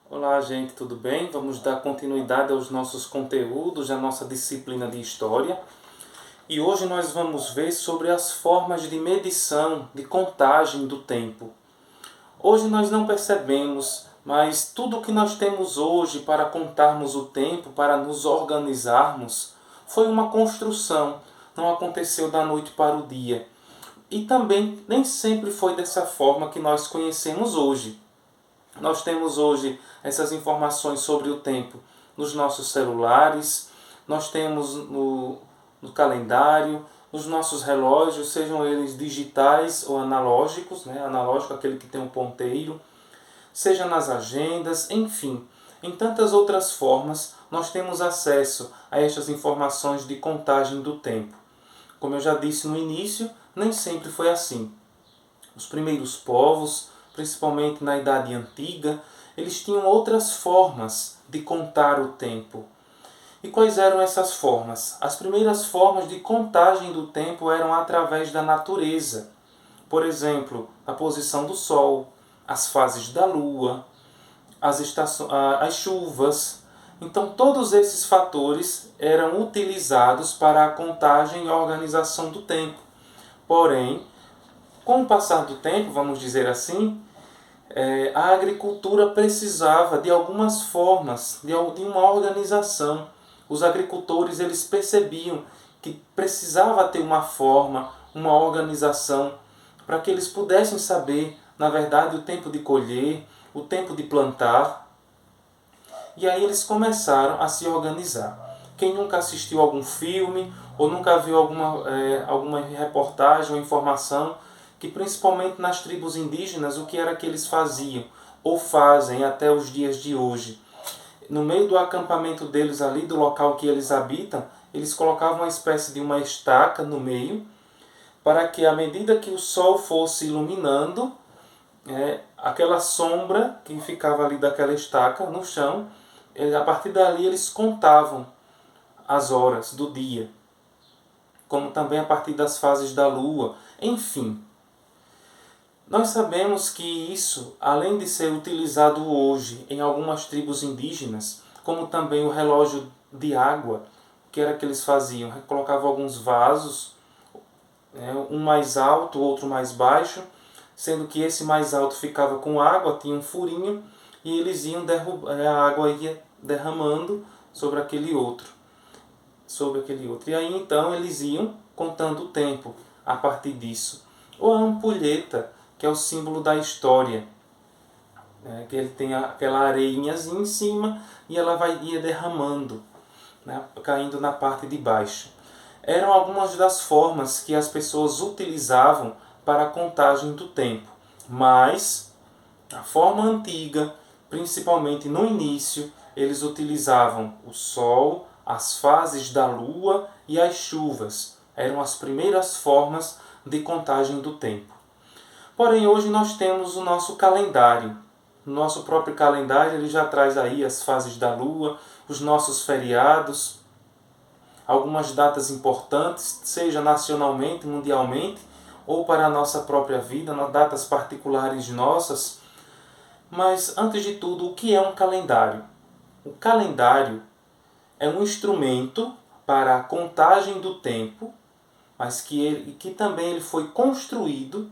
Olá, gente, tudo bem? Vamos dar continuidade aos nossos conteúdos da nossa disciplina de História. E hoje nós vamos ver sobre as formas de medição, de contagem do tempo. Hoje nós não percebemos, mas tudo o que nós temos hoje para contarmos o tempo, para nos organizarmos, foi uma construção, não aconteceu da noite para o dia. E também nem sempre foi dessa forma que nós conhecemos hoje. Nós temos hoje essas informações sobre o tempo nos nossos celulares, nós temos no calendário, nos nossos relógios, sejam eles digitais ou analógicos, né? Analógico aquele que tem um ponteiro, seja nas agendas, enfim. Em tantas outras formas, nós temos acesso a estas informações de contagem do tempo. Como eu já disse no início, nem sempre foi assim. Os primeiros povos, principalmente na Idade Antiga, eles tinham outras formas de contar o tempo. E quais eram essas formas? As primeiras formas de contagem do tempo eram através da natureza. Por exemplo, a posição do Sol, as fases da Lua, as chuvas. Então, todos esses fatores eram utilizados para a contagem e organização do tempo. Porém, com o passar do tempo, vamos dizer assim, a agricultura precisava de algumas formas, de uma organização. Os agricultores eles percebiam que precisava ter uma forma, uma organização, para que eles pudessem saber, na verdade, o tempo de colher, o tempo de plantar. E aí eles começaram a se organizar. Quem nunca assistiu algum filme ou nunca viu alguma reportagem ou informação que principalmente nas tribos indígenas o que era que eles faziam ou fazem até os dias de hoje. No meio do acampamento deles ali, do local que eles habitam, eles colocavam uma espécie de uma estaca no meio para que à medida que o sol fosse iluminando, aquela sombra que ficava ali daquela estaca no chão, a partir dali eles contavam as horas do dia, como também a partir das fases da lua, enfim. Nós sabemos que isso, além de ser utilizado hoje em algumas tribos indígenas, como também o relógio de água, que era que eles faziam, colocavam alguns vasos, um mais alto, outro mais baixo, sendo que esse mais alto ficava com água, tinha um furinho, e eles iam a água ia derramando sobre aquele outro. E aí então eles iam contando o tempo a partir disso. Ou a ampulheta, que é o símbolo da história, que ele tem aquela areinhazinha em cima e ela ia derramando, né, caindo na parte de baixo. Eram algumas das formas que as pessoas utilizavam para a contagem do tempo. Mas a forma antiga, principalmente no início, eles utilizavam o sol, as fases da lua e as chuvas. Eram as primeiras formas de contagem do tempo. Porém, hoje nós temos o nosso calendário. O nosso próprio calendário ele já traz aí as fases da lua, os nossos feriados, algumas datas importantes, seja nacionalmente, mundialmente, ou para a nossa própria vida, datas particulares nossas. Mas, antes de tudo, o que é um calendário? O calendário é um instrumento para a contagem do tempo, mas que também ele foi construído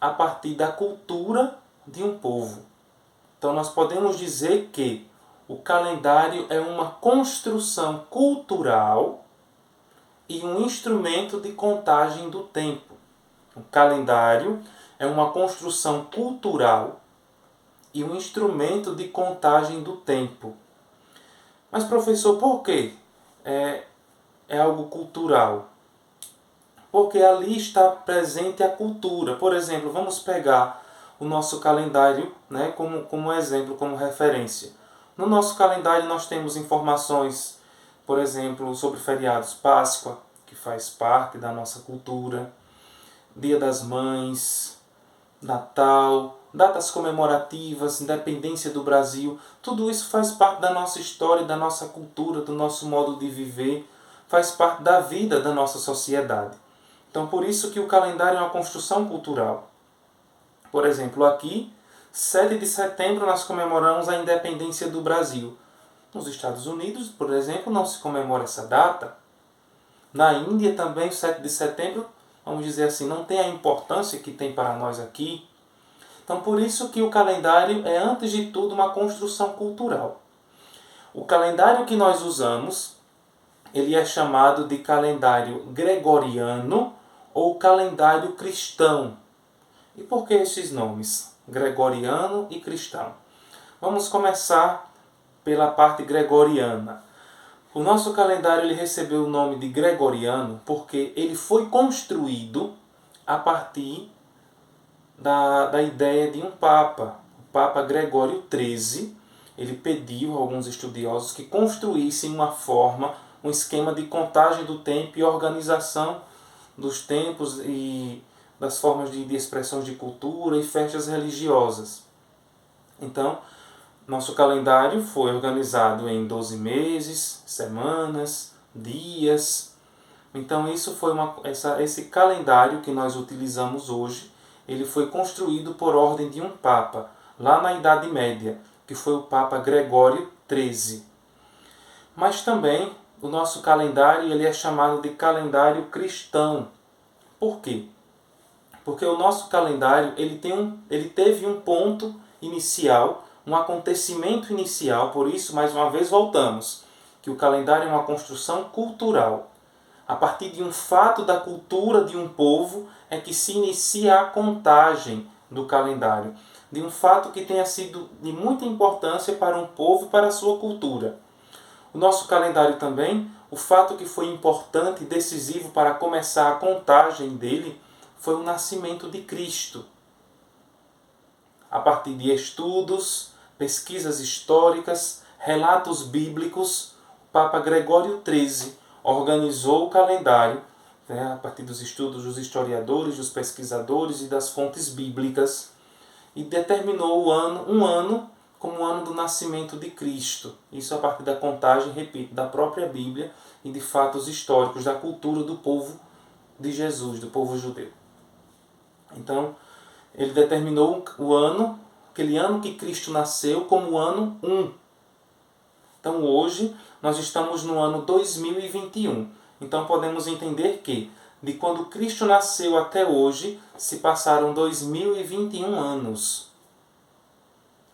a partir da cultura de um povo. Então nós podemos dizer que o calendário é uma construção cultural e um instrumento de contagem do tempo. O calendário é uma construção cultural e um instrumento de contagem do tempo. Mas professor, por quê? É algo cultural? Porque ali está presente a cultura. Por exemplo, vamos pegar o nosso calendário, né, como exemplo, como referência. No nosso calendário nós temos informações, por exemplo, sobre feriados. Páscoa, que faz parte da nossa cultura, Dia das Mães, Natal, datas comemorativas, independência do Brasil. Tudo isso faz parte da nossa história, da nossa cultura, do nosso modo de viver, faz parte da vida da nossa sociedade. Então, por isso que o calendário é uma construção cultural. Por exemplo, aqui 7 de setembro nós comemoramos a independência do Brasil. Nos Estados Unidos, por exemplo, não se comemora essa data. Na Índia também, o 7 de setembro, vamos dizer assim, não tem a importância que tem para nós aqui. Então, por isso que o calendário é, antes de tudo, uma construção cultural. O calendário que nós usamos, ele é chamado de calendário gregoriano ou calendário cristão. E por que esses nomes? Gregoriano e cristão. Vamos começar pela parte gregoriana. O nosso calendário ele recebeu o nome de gregoriano porque ele foi construído a partir da ideia de um Papa. O Papa Gregório XIII, ele pediu a alguns estudiosos que construíssem uma forma, um esquema de contagem do tempo e organização dos tempos e das formas de expressões de cultura e festas religiosas. Então, nosso calendário foi organizado em 12 meses, semanas, dias. Então, isso foi esse calendário que nós utilizamos hoje, ele foi construído por ordem de um Papa, lá na Idade Média, que foi o Papa Gregório XIII. Mas também o nosso calendário ele é chamado de calendário cristão. Por quê? Porque o nosso calendário ele teve um ponto inicial, um acontecimento inicial, por isso, mais uma vez, voltamos, que o calendário é uma construção cultural. A partir de um fato da cultura de um povo é que se inicia a contagem do calendário, de um fato que tenha sido de muita importância para um povo e para a sua cultura. O nosso calendário também, o fato que foi importante e decisivo para começar a contagem dele, foi o nascimento de Cristo. A partir de estudos, pesquisas históricas, relatos bíblicos, o Papa Gregório XIII organizou o calendário, a partir dos estudos dos historiadores, dos pesquisadores e das fontes bíblicas, e determinou um ano como o ano do nascimento de Cristo. Isso a partir da contagem, repito, da própria Bíblia e de fatos históricos da cultura do povo de Jesus, do povo judeu. Então, ele determinou o ano, aquele ano que Cristo nasceu, como o ano 1. Então, hoje, nós estamos no ano 2021. Então, podemos entender que, de quando Cristo nasceu até hoje, se passaram 2021 anos.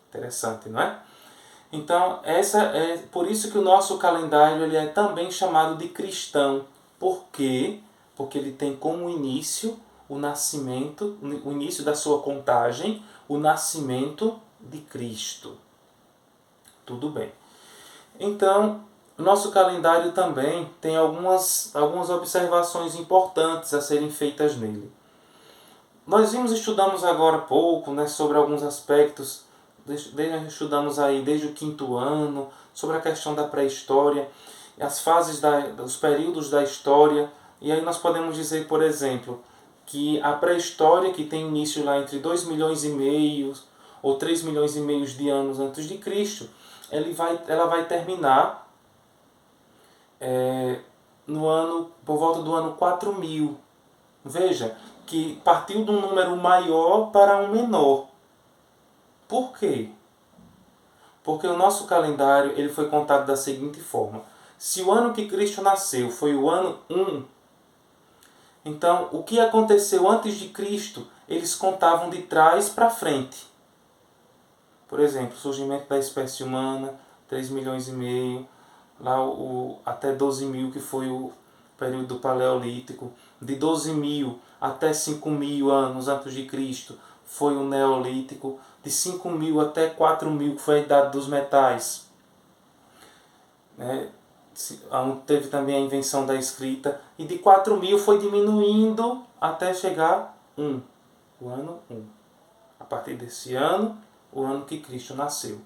Interessante, não é? Então, por isso que o nosso calendário ele é também chamado de cristão. Por quê? Porque ele tem como início o nascimento, o início da sua contagem, o nascimento de Cristo. Tudo bem. Então, nosso calendário também tem algumas observações importantes a serem feitas nele. Nós estudamos agora há pouco, sobre alguns aspectos, estudamos aí desde o 5º ano, sobre a questão da pré-história, as fases, os períodos da história, e aí nós podemos dizer, por exemplo, que a pré-história, que tem início lá entre 2 milhões e meio ou 3 milhões e meio de anos antes de Cristo, ela vai terminar por volta do ano 4000. Veja, que partiu de um número maior para um menor. Por quê? Porque o nosso calendário ele foi contado da seguinte forma. Se o ano que Cristo nasceu foi o ano 1, então o que aconteceu antes de Cristo, eles contavam de trás para frente. Por exemplo, o surgimento da espécie humana, 3 milhões e meio, lá até 12 mil, que foi o período do Paleolítico. De 12 mil até 5 mil anos antes de Cristo foi o Neolítico. De 5 mil até 4 mil, que foi a idade dos metais. Teve também a invenção da escrita. E de 4 mil foi diminuindo até chegar o ano 1. A partir desse ano, o ano que Cristo nasceu.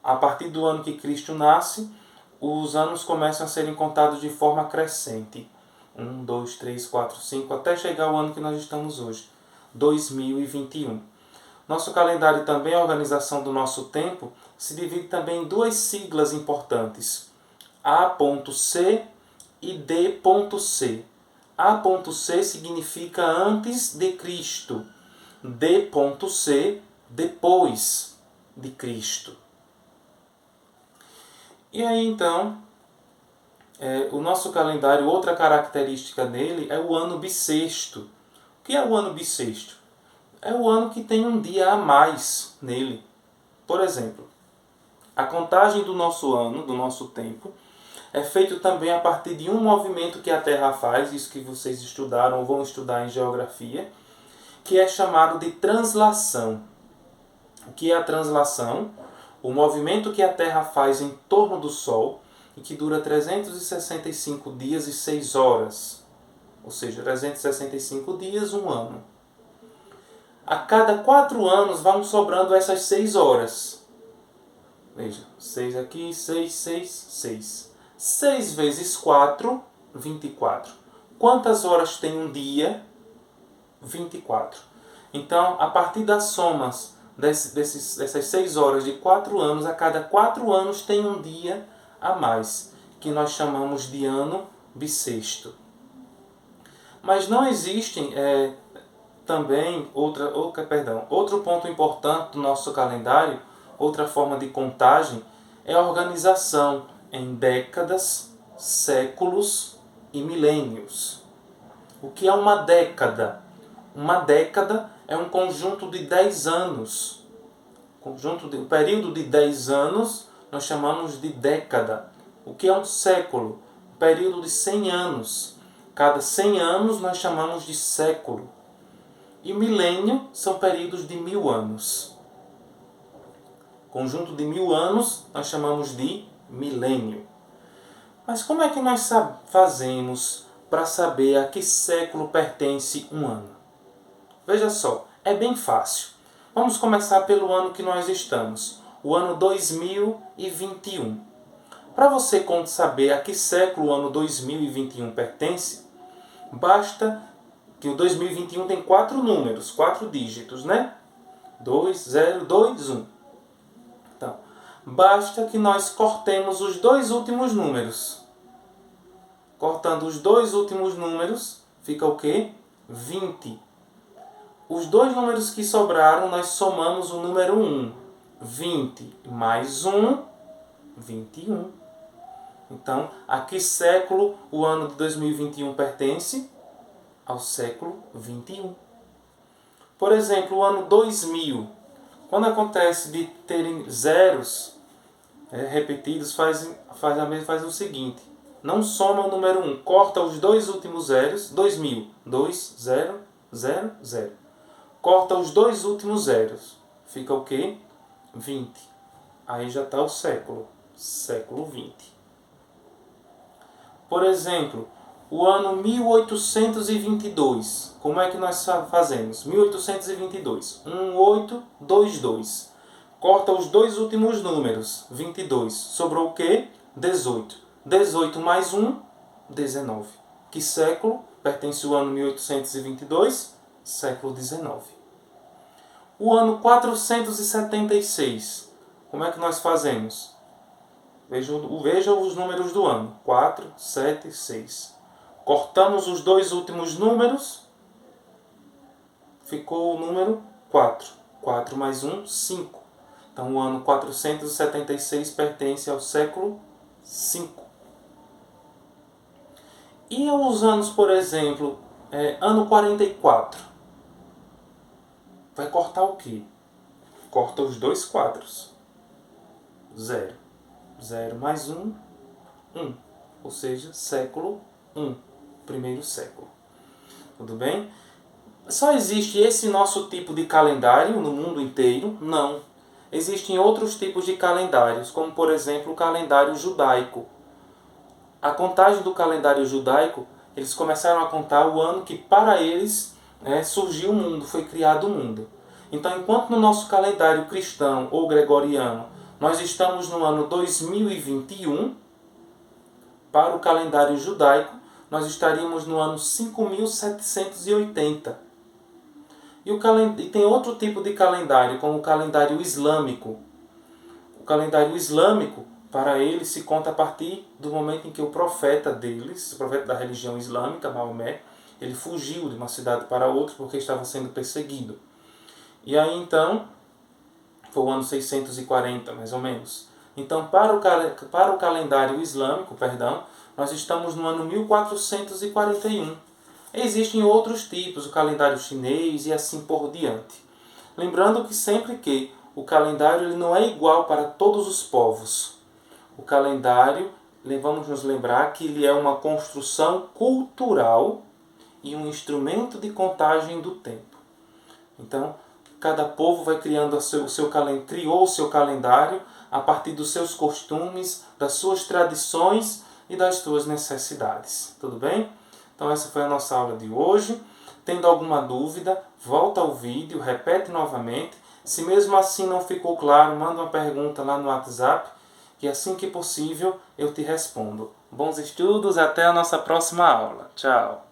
A partir do ano que Cristo nasce, os anos começam a serem contados de forma crescente. 1, 2, 3, 4, 5, até chegar ao ano que nós estamos hoje, 2021. Nosso calendário também, a organização do nosso tempo, se divide também em 2 siglas importantes. A.C e D.C. A.C significa antes de Cristo. D.C depois de Cristo. E aí então, o nosso calendário, outra característica dele é o ano bissexto. O que é o ano bissexto? É o ano que tem um dia a mais nele. Por exemplo, a contagem do nosso ano, do nosso tempo, é feito também a partir de um movimento que a Terra faz, isso que vocês estudaram ou vão estudar em geografia, que é chamado de translação. O que é a translação? O movimento que a Terra faz em torno do Sol e que dura 365 dias e 6 horas. Ou seja, 365 dias, um ano. A cada 4 anos vão sobrando essas 6 horas. Veja, 6 aqui, 6, 6, 6. 6 vezes 4, 24. Quantas horas tem um dia? 24. Então, a partir das somas dessas 6 horas de 4 anos, a cada 4 anos tem um dia a mais, que nós chamamos de ano bissexto. Mas não existem também outro ponto importante do nosso calendário, outra forma de contagem, é a organização em décadas, séculos e milênios. O que é uma década? Uma década é um conjunto de 10 anos. Um período de 10 anos nós chamamos de década. O que é um século? Um período de 100 anos. Cada 100 anos nós chamamos de século. E milênio são períodos de 1000 anos. Conjunto de 1000 anos nós chamamos de milênio. Mas como é que nós fazemos para saber a que século pertence um ano? Veja só, é bem fácil. Vamos começar pelo ano que nós estamos, o ano 2021. Para você saber a que século o ano 2021 pertence, basta que o 2021 tem 4 números, 4 dígitos, né? 2, 0, 2, 1. Então, basta que nós cortemos os 2 últimos números. Cortando os 2 últimos números, fica o quê? 20. Os 2 números que sobraram, nós somamos o número 1. 20 mais 1, 21. Então, a que século o ano de 2021 pertence? Ao século 21. Por exemplo, o ano 2000. Quando acontece de terem zeros repetidos, faz o seguinte. Não soma o número 1. Corta os 2 últimos zeros. 2000. 2, 0, 0, 0. Corta os 2 últimos zeros. Fica o quê? 20. Aí já está o século. Século 20. Por exemplo, o ano 1822. Como é que nós fazemos? 1822. 1822. Corta os 2 últimos números. 22. Sobrou o quê? 18. 18 mais 1, 19. Que século pertence o ano 1822? Século 19. O ano 476. Como é que nós fazemos? Veja os números do ano. 4, 7, 6. Cortamos os 2 últimos números. Ficou o número 4. 4 mais 1, 5. Então o ano 476 pertence ao século 5. E os anos, por exemplo, ano 44. Vai cortar o quê? Corta os 2 quadros. 0. 0 mais 1, 1. Ou seja, século 1. Primeiro século. Tudo bem? Só existe esse nosso tipo de calendário no mundo inteiro? Não. Existem outros tipos de calendários, como por exemplo o calendário judaico. A contagem do calendário judaico, eles começaram a contar o ano que para eles surgiu o mundo, foi criado o mundo. Então, enquanto no nosso calendário cristão ou gregoriano nós estamos no ano 2021, para o calendário judaico nós estaríamos no ano 5780. E tem outro tipo de calendário, como o calendário islâmico. O calendário islâmico, para eles, se conta a partir do momento em que o profeta deles, o profeta da religião islâmica, Maomé, ele fugiu de uma cidade para outra porque estava sendo perseguido. E aí então, foi o ano 640, mais ou menos. Então, para o calendário islâmico, nós estamos no ano 1441. Existem outros tipos, o calendário chinês e assim por diante. Lembrando que sempre que o calendário ele não é igual para todos os povos. O calendário, vamos nos lembrar que ele é uma construção cultural e um instrumento de contagem do tempo. Então, cada povo vai criando criou o seu calendário a partir dos seus costumes, das suas tradições e das suas necessidades. Tudo bem? Então essa foi a nossa aula de hoje. Tendo alguma dúvida, volta ao vídeo, repete novamente. Se mesmo assim não ficou claro, manda uma pergunta lá no WhatsApp, que assim que possível eu te respondo. Bons estudos, até a nossa próxima aula. Tchau!